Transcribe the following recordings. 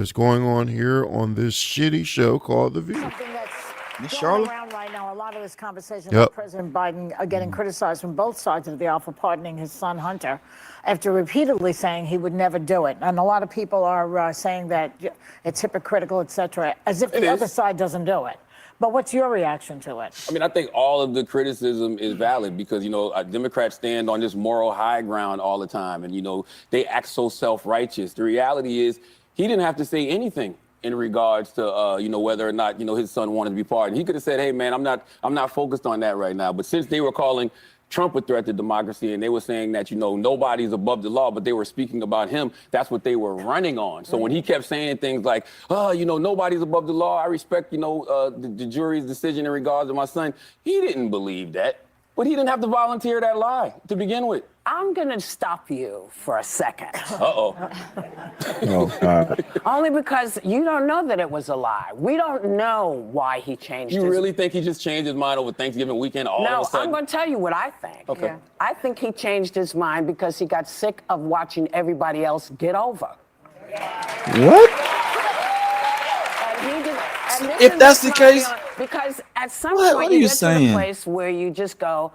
That's going on here on this shitty show called The View. Something that's Miss going Charlotte? around right now. A lot of this conversation Yep. about President Biden getting criticized from both sides of the aisle for pardoning his son Hunter, after repeatedly saying he would never do it. And a lot of people are saying that it's hypocritical, et cetera, as if the other side doesn't do it. But what's your reaction to it? I mean, I think all of the criticism is valid because, Democrats stand on this moral high ground all the time. And, they act so self-righteous. The reality is he didn't have to say anything in regards to, whether or not, his son wanted to be pardoned. He could have said, hey, man, I'm not focused on that right now. But since they were calling Trump a threat to democracy, and they were saying that, nobody's above the law, but they were speaking about him. That's what they were running on. So when he kept saying things like, nobody's above the law, I respect, the jury's decision in regards to my son, he didn't believe that. But he didn't have to volunteer that lie to begin with. I'm going to stop you for a second. Uh-oh. Oh, God. Only because you don't know that it was a lie. We don't know why he changed his You really think he just changed his mind over Thanksgiving weekend all of a No, sudden? I'm going to tell you what I think. Okay. Yeah. I think he changed his mind because he got sick of watching everybody else get over. What? And he just, and this If is that's the my case- feeling, because at some What point are you you get to saying? the place where you just go,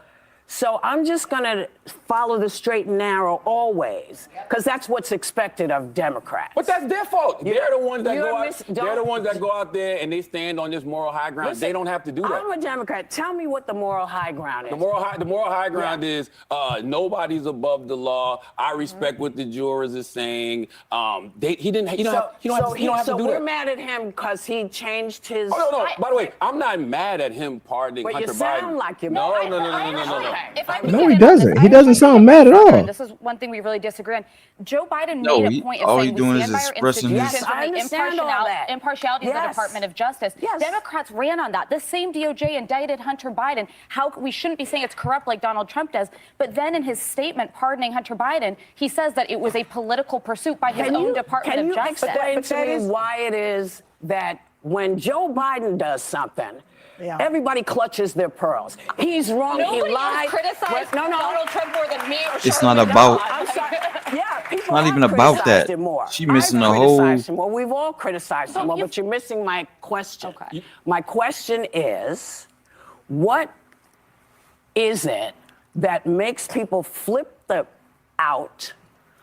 so I'm just going to follow the straight and narrow always, because that's what's expected of Democrats. But that's their fault. They're the ones that you're go out. mis- They're the don't- ones that go out there and they stand on this moral high ground. Listen, they don't have to do that. I'm a Democrat. Tell me what the moral high ground is. The moral high ground is nobody's above the law. I respect what the jurors are saying. He don't have to do So we're that. mad at him because he changed his. Oh, no. By the way, I'm not mad at him pardoning But Hunter you sound Biden. like you're No. If I No, can get he in on doesn't. this, He I doesn't think sound mad at President all. Biden, this is one thing we really disagree on. Joe Biden No, made a point of all saying he doing we is stand by our expressing his- institutions Yes, I and the understand all that. impartiality of the Yes. Department of Justice. Yes. Democrats ran on that. The same DOJ indicted Hunter Biden. We shouldn't be saying it's corrupt like Donald Trump does. But then in his statement pardoning Hunter Biden, he says that it was a political pursuit by his own Department of Justice. Can you explain to me why it is that when Joe Biden does something, everybody clutches their pearls? He's wrong. Nobody he lied. has criticized Donald Trump more than me or It's Charlamagne. not about- I'm sorry. Yeah, people not have even about criticized that. him more. She missing I've the whole- criticized him more. We've all criticized him more, but you're missing my question. Okay. My question is, what is it that makes people flip out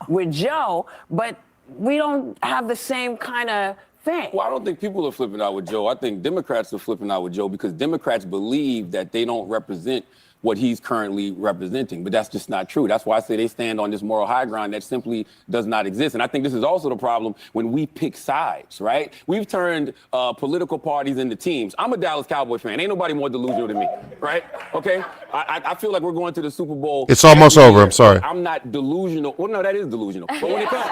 with Joe, but we don't have the same kind of thing? Well, I don't think people are flipping out with Joe. I think Democrats are flipping out with Joe because Democrats believe that they don't represent what he's currently representing. But that's just not true. That's why I say they stand on this moral high ground that simply does not exist. And I think this is also the problem when we pick sides, right? We've turned political parties into teams. I'm a Dallas Cowboy fan. Ain't nobody more delusional than me, right? Okay? I feel like we're going to the Super Bowl. It's almost every over. year. I'm sorry. I'm not delusional. Well, no, that is delusional. But when it comes...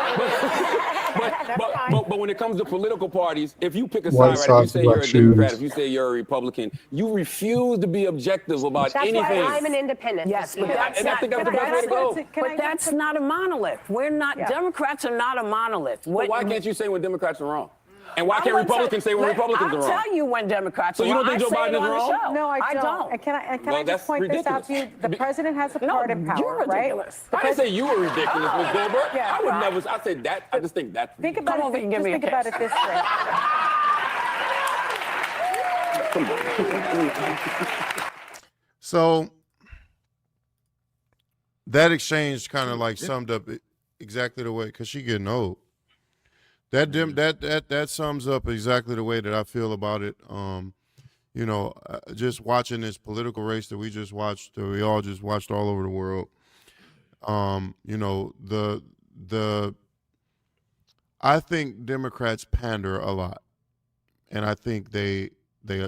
But when it comes to political parties, if you pick a White side, right, if you socks, say you're a black Democrat, shoes. if you say you're a Republican, you refuse to be objective about That's anything. why I'm an independent. Yes, but And I think that's the best way to go. But that's not a monolith. We're not, Democrats are not a monolith. But why can't you say when Democrats are wrong? And why I can't wouldn't Republicans say when Republicans are I'll wrong? tell you when Democrats So are you wrong. don't think Joe I say Biden it is on the wrong? show. No, I don't. don't. And can I Well, just that's point this out to you? ridiculous. The president has a No, pardon power, you're right? ridiculous. The I didn't say you were ridiculous, Ms. Goldberg. Yeah, I would right. never. I said that. I just think that's Think ridiculous. about Come it. over and give Just me a think about kiss. it this way. So that exchange kind of like summed up exactly the way, because she getting old. That sums up exactly the way that I feel about it. Just watching this political race that we just watched, that we all just watched all over the world. I think Democrats pander a lot, and I think they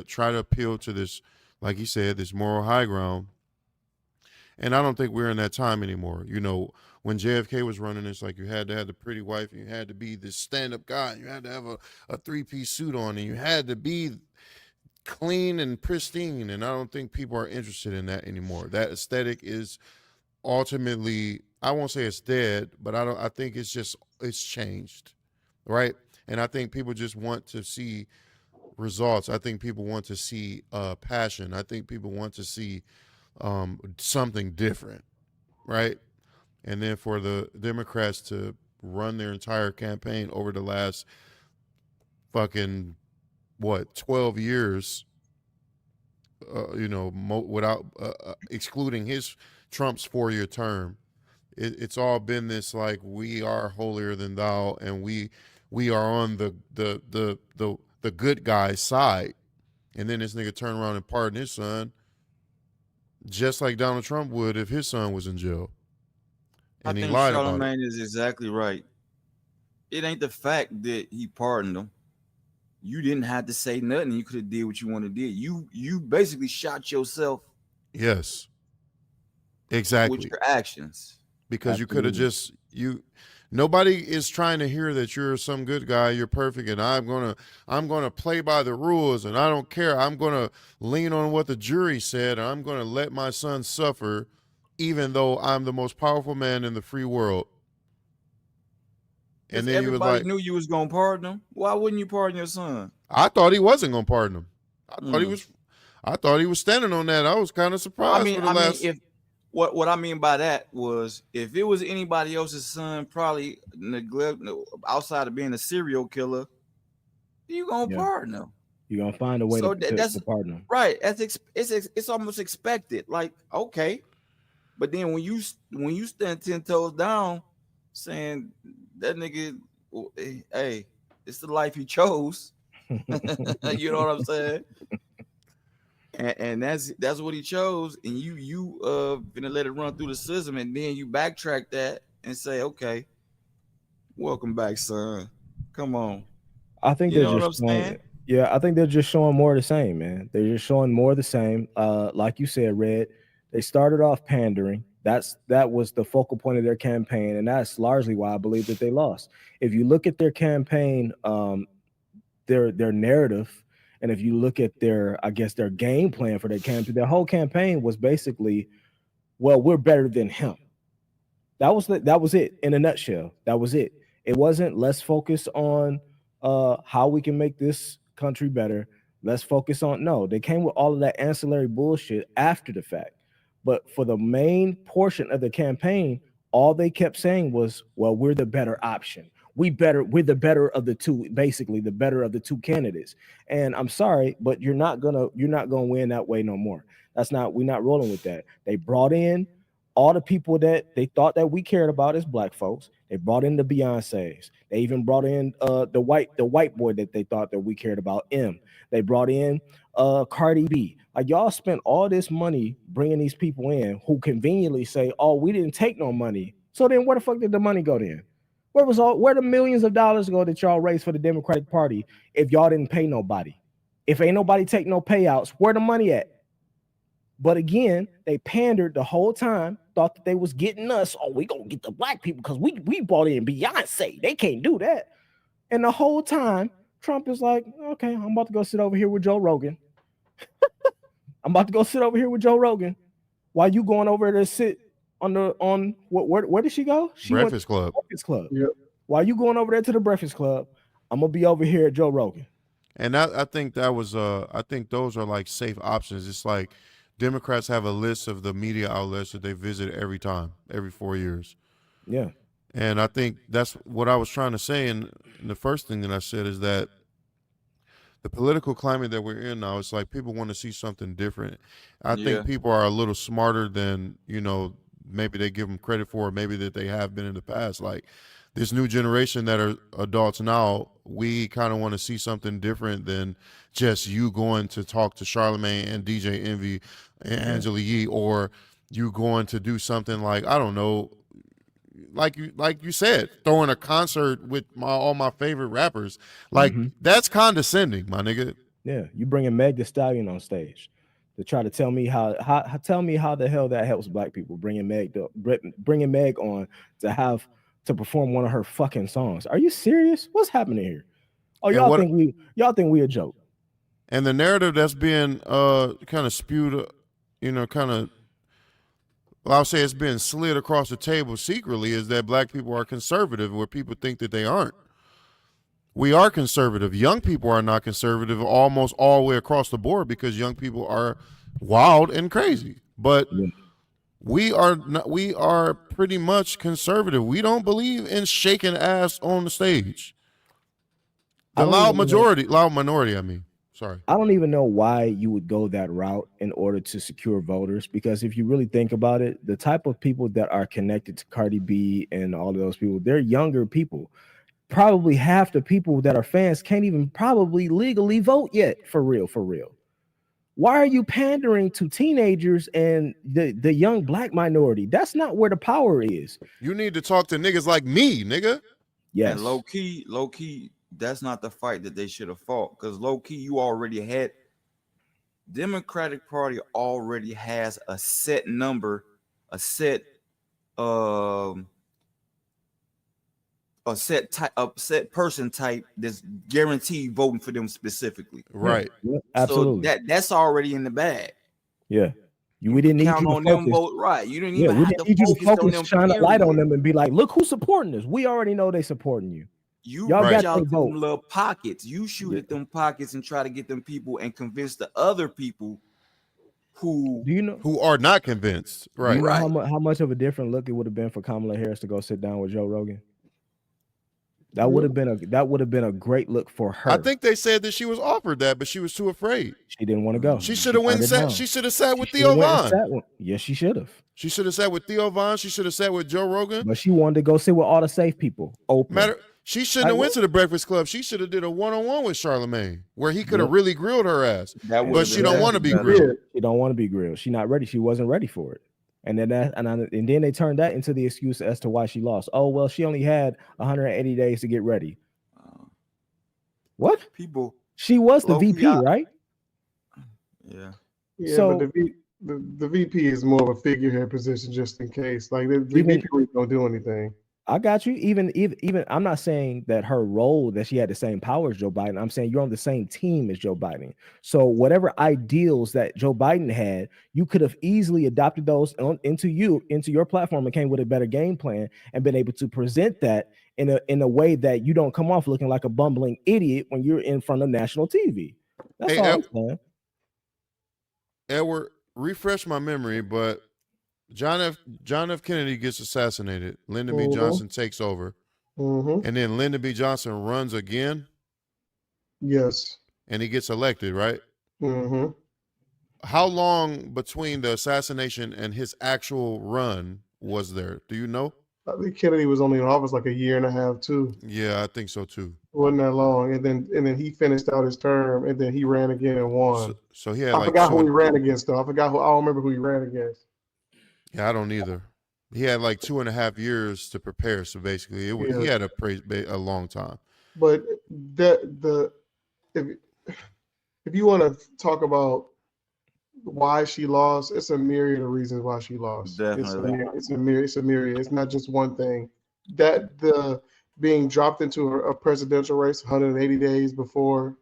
try to appeal to this, like he said, this moral high ground. And I don't think we're in that time anymore. When JFK was running, it's like you had to have the pretty wife, and you had to be this stand-up guy, and you had to have a three-piece suit on, and you had to be clean and pristine. And I don't think people are interested in that anymore. That aesthetic is ultimately, I won't say it's dead, but I think it's changed, right? And I think people just want to see results. I think people want to see passion. I think people want to see something different, right? And then for the Democrats to run their entire campaign over the last fucking 12 years, without excluding Trump's 4-year term. It's all been this like we are holier than thou, and we are on the good guy's side, and then this nigga turn around and pardon his son, just like Donald Trump would if his son was in jail, and I he think lied about it. Charlamagne is exactly right. It ain't the fact that he pardoned him. You didn't have to say nothing. You could have did what you wanted to do. You basically shot yourself. Yes, exactly. With your actions. Because you could have just nobody is trying to hear that you're some good guy, you're perfect, and I'm gonna play by the rules, and I don't care. I'm gonna lean on what the jury said, and I'm gonna let my son suffer, even though I'm the most powerful man in the free world. And then everybody knew you was gonna pardon him, why wouldn't you pardon your son? I thought he wasn't gonna pardon him. I thought he was standing on that. I was kind of surprised. What I mean by that was, if it was anybody else's son, probably outside of being a serial killer, you gonna pardon him. You're gonna find a way to pardon him. Right. It's almost expected. Like, okay. But then when you stand 10 toes down saying that nigga, hey, it's the life he chose. You know what I'm saying? And that's what he chose, and you gonna let it run through the system, and then you backtrack that and say, okay, welcome back, son. Come on. I think they're just showing, I think they're just showing more of the same, man. They're just showing more of the same. Like you said, Red, they started off pandering. That was the focal point of their campaign, and that's largely why I believe that they lost. If you look at their campaign, their narrative. And if you look at their game plan for their campaign, their whole campaign was basically, well, we're better than him. That was it in a nutshell. That was it. It wasn't let's focus on how we can make this country better. Let's focus on they came with all of that ancillary bullshit after the fact. But for the main portion of the campaign, all they kept saying was, well, we're the better option. We're the better of the two, basically the better of the two candidates. And I'm sorry, but you're not gonna win that way no more. We're not rolling with that. They brought in all the people that they thought that we cared about as black folks. They brought in the Beyoncés. They even brought in the white boy that they thought that we cared about, M. They brought in Cardi B. Like, y'all spent all this money bringing these people in who conveniently say, oh, we didn't take no money. So then where the fuck did the money go then? Where the millions of dollars go that y'all raised for the Democratic Party if y'all didn't pay nobody? If ain't nobody take no payouts, where the money at? But again, they pandered the whole time, thought that they was getting us. Oh, we gonna get the black people because we brought in Beyonce. They can't do that. And the whole time, Trump is like, okay, I'm about to go sit over here with Joe Rogan. While you going over there to sit where did she go? Breakfast Club. Breakfast Club. Yep. While you going over there to the Breakfast Club, I'm gonna be over here at Joe Rogan. And I think those are like safe options. It's like Democrats have a list of the media outlets that they visit every 4 years. Yeah. And I think that's what I was trying to say. And the first thing that I said is that the political climate that we're in now, it's like people want to see something different. I think people are a little smarter than, maybe they give them credit for, maybe that they have been in the past. Like this new generation that are adults now, we kind of want to see something different than just you going to talk to Charlamagne and DJ Envy and Angela Yee, or you going to do something like, I don't know, like you said, throwing a concert with all my favorite rappers. Like that's condescending, my nigga. Yeah, you bringing Meg Thee Stallion on stage to try to tell me how the hell that helps black people. Bringing Meg on to perform one of her fucking songs. Are you serious? What's happening here? Oh, y'all think we a joke? And the narrative that's being kind of spewed, I'll say it's been slid across the table secretly, is that black people are conservative where people think that they aren't. We are conservative. Young people are not conservative almost all the way across the board because young people are wild and crazy. But we are pretty much conservative. We don't believe in shaking ass on the stage. The loud minority, I mean. Sorry. I don't even know why you would go that route in order to secure voters, because if you really think about it, the type of people that are connected to Cardi B and all of those people, they're younger people. Probably half the people that are fans can't even probably legally vote yet, for real, for real. Why are you pandering to teenagers and the young black minority? That's not where the power is. You need to talk to niggas like me, nigga. Yes. And low key, that's not the fight that they should have fought, because low key, you already had Democratic Party already has a set number, a set person type that's guaranteed voting for them specifically. Right. Yeah, absolutely. So that's already in the bag. Yeah. We didn't need Count you to on them focus. vote right. You didn't Yeah, even we have didn't to need you to focus on focus, them. shine a light on period. them and be like, look who's supporting us. We already know they supporting you. You Y'all reach got out their to vote. them little pockets. You shoot at them pockets and try to get them people and convince the other people who who are not convinced. Right. Do you know how much of a different look it would have been for Kamala Harris to go sit down with Joe Rogan? That would have been a great look for her. I think they said that she was offered that, but she was too afraid. She didn't want to go. She should have went and turned it sat. down. She should have sat with She Theo should've went and Von. sat with- Yes, she should have. She should have sat with Theo Von. She should have sat with Joe Rogan. But she wanted to go sit with all the safe people. Oprah. She shouldn't have went to the Breakfast Club. She should have did a one-on-one with Charlamagne, where he could have really grilled her ass. But she don't want to be grilled. She don't want to be grilled. She's not ready. She wasn't ready for it. And then and then they turned that into the excuse as to why she lost. Oh well, she only had 180 days to get ready. What? People. She was the low-key VP, right? Yeah. Yeah, So- but the VP is more of a figurehead position, just in case. Like the VP really don't do anything. I got you. Even I'm not saying that her role that she had the same power as Joe Biden. I'm saying you're on the same team as Joe Biden. So whatever ideals that Joe Biden had, you could have easily adopted those into your platform and came with a better game plan and been able to present that in a way that you don't come off looking like a bumbling idiot when you're in front of national TV. That's all I'm saying. Edward, refresh my memory, but John F. Kennedy gets assassinated. Lyndon B. Johnson takes over. And then Lyndon B. Johnson runs again. Yes. And he gets elected, right? How long between the assassination and his actual run was there? Do you know? I think Kennedy was only in office like a year and a half too. Yeah, I think so too. It wasn't that long, and then he finished out his term, and then he ran again and won. So he had I forgot who he ran against though. I don't remember who he ran against. Yeah, I don't either. He had like 2.5 years to prepare. So basically, he had a long time. But if you want to talk about why she lost, it's a myriad of reasons why she lost. Definitely. It's a myriad. It's not just one thing. That the being dropped into a presidential race 180 days before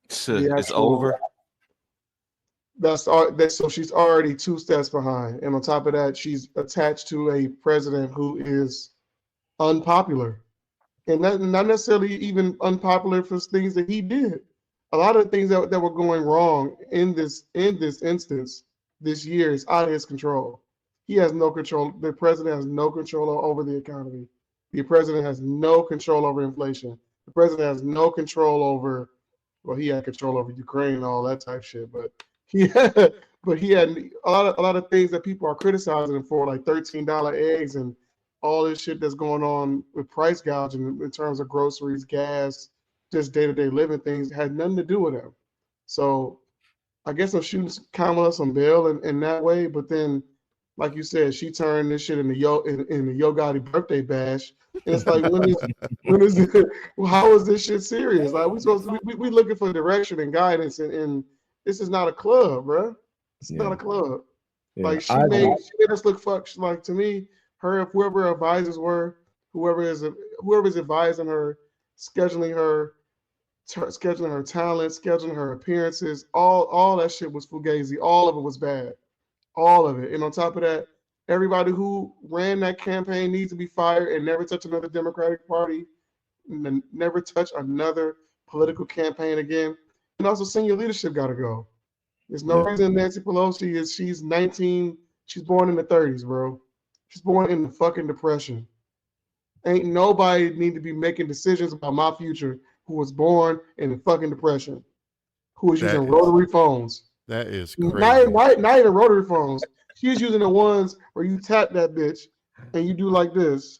it's over. So she's already 2 steps behind, and on top of that, she's attached to a president who is unpopular, and not necessarily even unpopular for things that he did. A lot of the things that were going wrong in this instance this year is out of his control. He has no control. The president has no control over the economy. The president has no control over inflation. The president has no control over, well, he had control over Ukraine and all that type shit, but he had a lot of things that people are criticizing him for, like $13 eggs and all this shit that's going on with price gouging in terms of groceries, gas, just day-to-day living things, had nothing to do with him. So I guess I'm shooting Kamala some bail in that way, but then, like you said, she turned this shit into in the Yo Gotti birthday bash. And it's like, when is it? How is this shit serious? Like we looking for direction and guidance, and this is not a club, bro. It's not a club. Yeah. Like she made us look fucked. Like, to me, whoever her advisors were, whoever is advising her, scheduling her talent, scheduling her appearances, all that shit was fugazi. All of it was bad. All of it. And on top of that, everybody who ran that campaign needs to be fired and never touch another Democratic Party, never touch another political campaign again. And also, senior leadership got to go. There's no reason Nancy Pelosi she's 19. She's born in the 30s, bro. She's born in the fucking Depression. Ain't nobody need to be making decisions about my future who was born in the fucking depression, who was That using is- rotary phones. That is Not crazy. even rotary phones. She's using the ones where you tap that bitch and you do like this.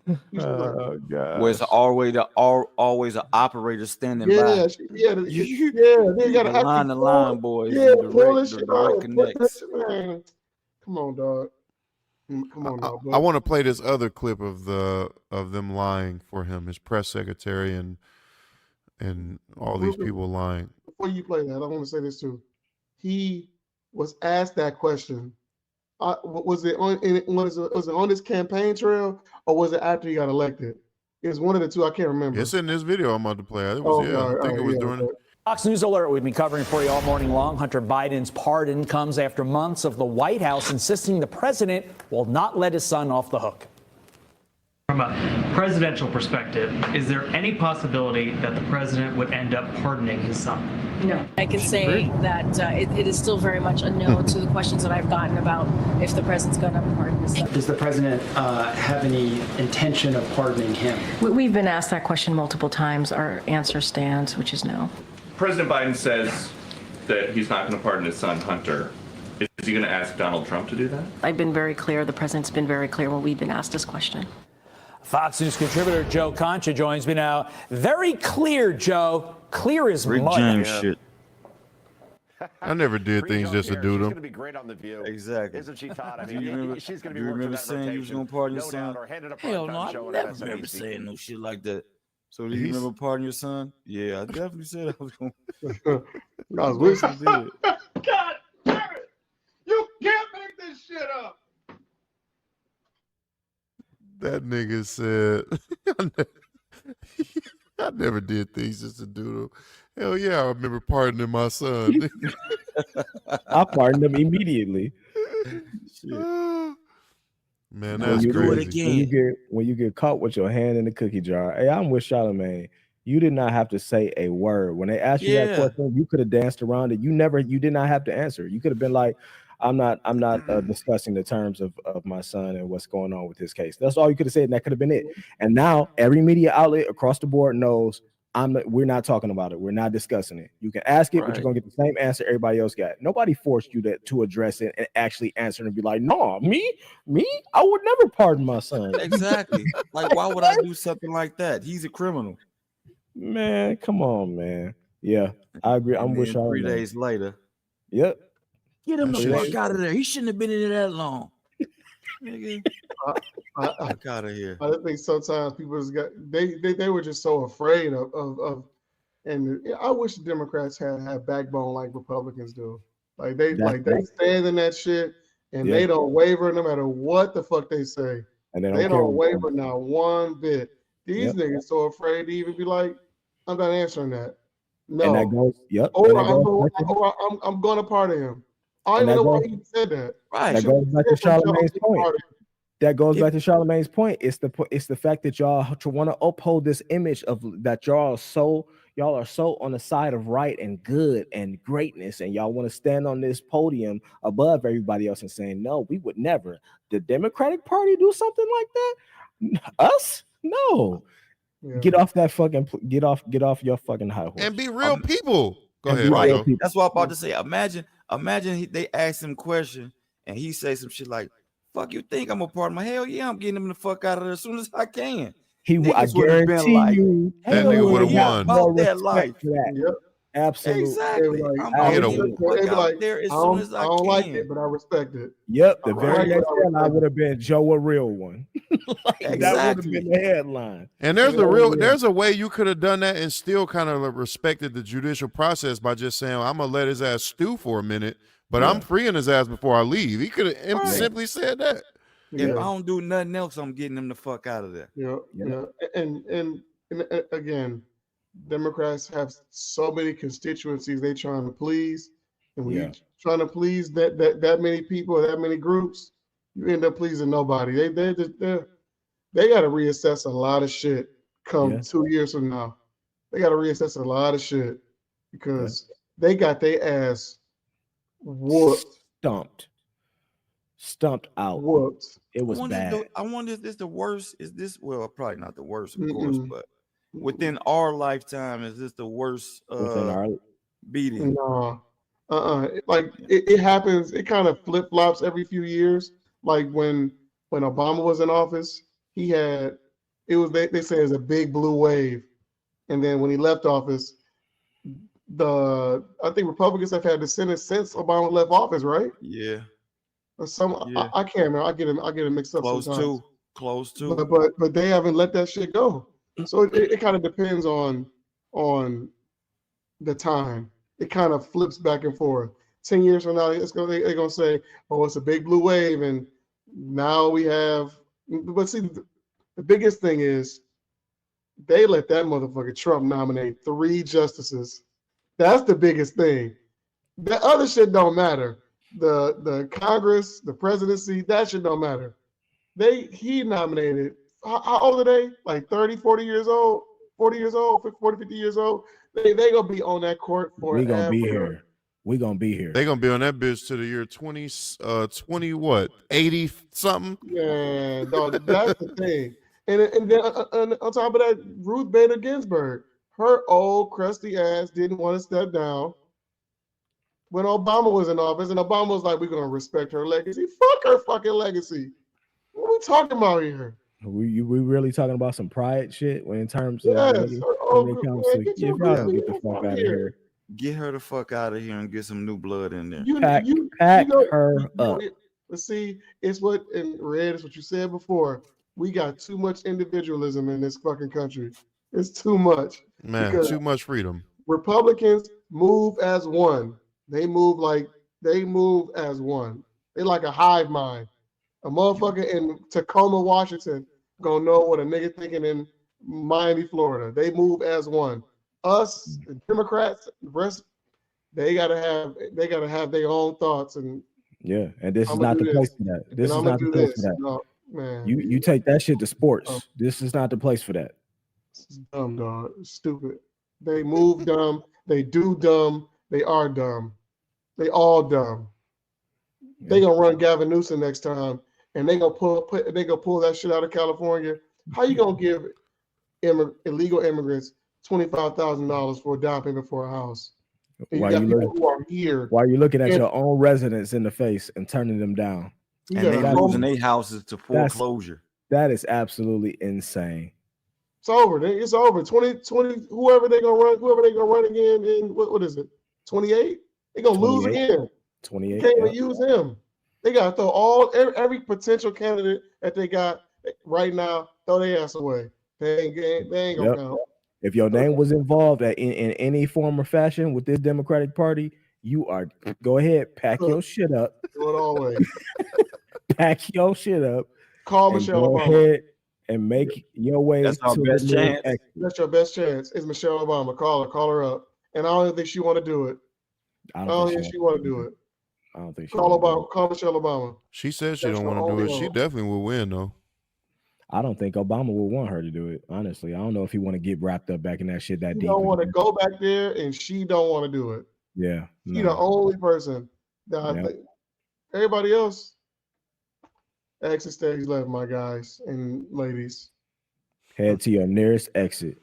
You should like, Oh god. Where it's always an operator standing by. yeah, they got to line the line, boys. Yeah, and pull this the shit direct out. Put that connects. shit, man. Come on, dog. Come on, dog. I want to play this other clip of them lying for him, his press secretary and all these people lying. Before you play that, I want to say this too. He was asked that question. Was it on his campaign trail or was it after he got elected? It was one of the two. I can't remember. It's in this video I'm about to play. It was, I think it was during it. Fox News Alert we've been covering for you all morning long. Hunter Biden's pardon comes after months of the White House insisting the president will not let his son off the hook. From a presidential perspective, is there any possibility that the president would end up pardoning his son? No, I can say that it is still very much a no to the questions that I've gotten about if the president's going to pardon his son. Does the president have any intention of pardoning him? We've been asked that question multiple times. Our answer stands, which is no. President Biden says that he's not going to pardon his son, Hunter. Is he going to ask Donald Trump to do that? I've been very clear. The president's been very clear when we've been asked this question. Fox News contributor Joe Concha joins me now. Very clear, Joe. Clear as Rick mud. James shit. I never did things just to do She's going to them. be great on The View. Exactly. Isn't she, Todd? I Do you mean, remember- she's going to do be you working remember that saying you was rotation, gonna pardon your no son? doubt, or handed a Hell no, primetime I show on never MSNBC. remember saying no shit like that. So do you He's- remember pardon your son? Yeah, I definitely said I was going I was with to do it. God damn it! You can't make this shit up. That nigga said, I never did things just to do them. Hell yeah, I remember pardoning my son. I pardoned him immediately. Man, When that's you do it crazy. when you get caught with your hand in the cookie jar. Hey, I'm with Charlamagne. You did not have to say a word. When they asked you that question, you could have danced around it. You did not have to answer. You could have been like, I'm not discussing the terms of my son and what's going on with his case. That's all you could have said, and that could have been it. And now every media outlet across the board knows we're not talking about it. We're not discussing it. You can ask it, but you're gonna get the same answer everybody else got. Nobody forced you to address it and actually answer and be like, no, me, I would never pardon my son. Exactly. Like, why would I do something like that? He's a criminal. Man, come on, man. Yeah, I agree. I'm And with then y'all. 3 days later, Yep. get him That the shit fuck is- out of there. He shouldn't have been in there that long. Nigga, I fuck out of here. I think sometimes people just they were just so afraid of and I wish the Democrats had backbone like Republicans do. Like they stand in that shit and they don't waver no matter what the fuck they say. And they They don't don't waver not one bit. These Yep. niggas so afraid to even be like, I'm not answering that. No. And that goes, yep. Or and that goes back to- I'm going to pardon him. I And don't even that know why goes- he said that. That goes back to Charlamagne's point. That goes back to Charlamagne's point. It's the fact that y'all want to uphold this image of that y'all are so on the side of right and good and greatness, and y'all want to stand on this podium above everybody else and saying, no, we would never. The Democratic Party do something like that? Us? No. Yeah. Get off that fucking get off your fucking high horse. And be real people. Go And ahead, be real Joe. people. That's what I'm about to say. Imagine they ask him a question and he say some shit like, "Fuck you think I'm a part of my hell yeah, I'm getting him the fuck out of there as soon as I can." I Niggas would've been guarantee like, you That hell nigga would've yeah, won. more About that respect life. for that. Yep. Absolutely. Exactly. Like, I'm I getting hit the him. fuck They'd be out like, there as I soon don't, as I I don't can. like it, but I respect it. Yep, the All very right. next one I would have been Joe a real one. That would have Exactly. been the headline. And there's Yeah. there's a way you could have done that and still kind of respected the judicial process by just saying, I'm gonna let his ass stew for a minute, but I'm freeing his ass before I leave. He could have Right. simply said that. If Yeah. I don't do nothing else, I'm getting him the fuck out of there. Yeah, Yeah. yeah. And again, Democrats have so many constituencies they trying to please, and when Yeah. you trying to please that many people, that many groups, you end up pleasing nobody. They got to reassess a lot of shit come Yeah. 2 years from now. They got to reassess a lot of shit because they got their ass whooped. Stumped out. Whooped. It was I bad. wonder if this the worst. Is this, well, probably not the worst, of course, Mm-mm. but within our lifetime, is this the worst Within our beating? No. Like it happens, it kind of flip-flops every few years. Like when Obama was in office, he had they say it's a big blue wave. And then when he left office, I think Republicans have had the Senate since Obama left office, right? Yeah. Or Yeah. I can't remember. I get it mixed up Close sometimes. to. Close to. But they haven't let that shit go. So it kind of depends on the time. It kind of flips back and forth. 10 years from now, they're gonna say, "Oh, it's a big blue wave," and now we have. But see, the biggest thing is they let that motherfucker Trump nominate 3 justices. That's the biggest thing. The other shit don't matter. The Congress, the presidency, that shit don't matter. He nominated. How old are they? Like 30, 40 years old, 40 years old, 40, 50 years old. They gonna be on that court forever. We gonna be here. We gonna be here. They gonna be on that bitch to the year 20 what 80 something. Yeah, dog, that's the thing. And then on top of that, Ruth Bader Ginsburg, her old crusty ass didn't want to step down when Obama was in office, and Obama was like, "We're gonna respect her legacy." Fuck her fucking legacy. What are we talking about here? We really talking about some pride shit when in terms of Yes. when it comes to get the fuck out of here. Get her the fuck out of here and get some new blood in there. Pack her up. But see, it's what in Red is what you said before. We got too much individualism in this fucking country. It's too much. Man, Because too much freedom. Republicans move as one. They move as one. They like a hive mind. A motherfucker in Tacoma, Washington, gonna know what a nigga thinking in Miami, Florida. They move as one. Us, the Democrats, the rest, they gotta have their own thoughts. And yeah, and this is not the place for that. This is not the place for that. No, man, you take that shit to sports. This is not the place for that. it's dumb, dog. It's stupid. They move dumb. They do dumb. They are dumb. They all dumb. They gonna run Gavin Newsom next time, and they gonna pull that shit out of California. How you gonna give illegal immigrants $25,000 for a down payment for a house? And While you got you people who are here. While you're looking at and- your own residents in the face and turning them down. you And they got- losing their houses to foreclosure. That is absolutely insane. It's over. It's over. 2020. Whoever they gonna run again in what is it? 28. They gonna lose 28. again. 28. You can't even yeah. use him. They gotta throw every potential candidate that they got right now. Throw their ass away. They ain't gonna Yep. count. If your name was involved in any form or fashion with this Democratic Party, you are go ahead, pack your shit up. Do it always. Pack your shit up. Call and Michelle go Obama. ahead and make your way That's our to best the new chance. exit. That's your best chance. Is Michelle Obama. Call her up. And I don't think she want to do it. I don't think she want to do it. I don't think she Call wanna do Obama. Call Michelle Obama. She says she That's don't the want to do only it. She one. definitely will win though. I don't think Obama would want her to do it. Honestly, I don't know if he want to get wrapped up back in that shit that She deep. don't want to go back there, and she don't want to do it. Yeah, She no. the only person that I Yep. think. Everybody else, exit stage left, my guys and ladies. Head to your nearest exit.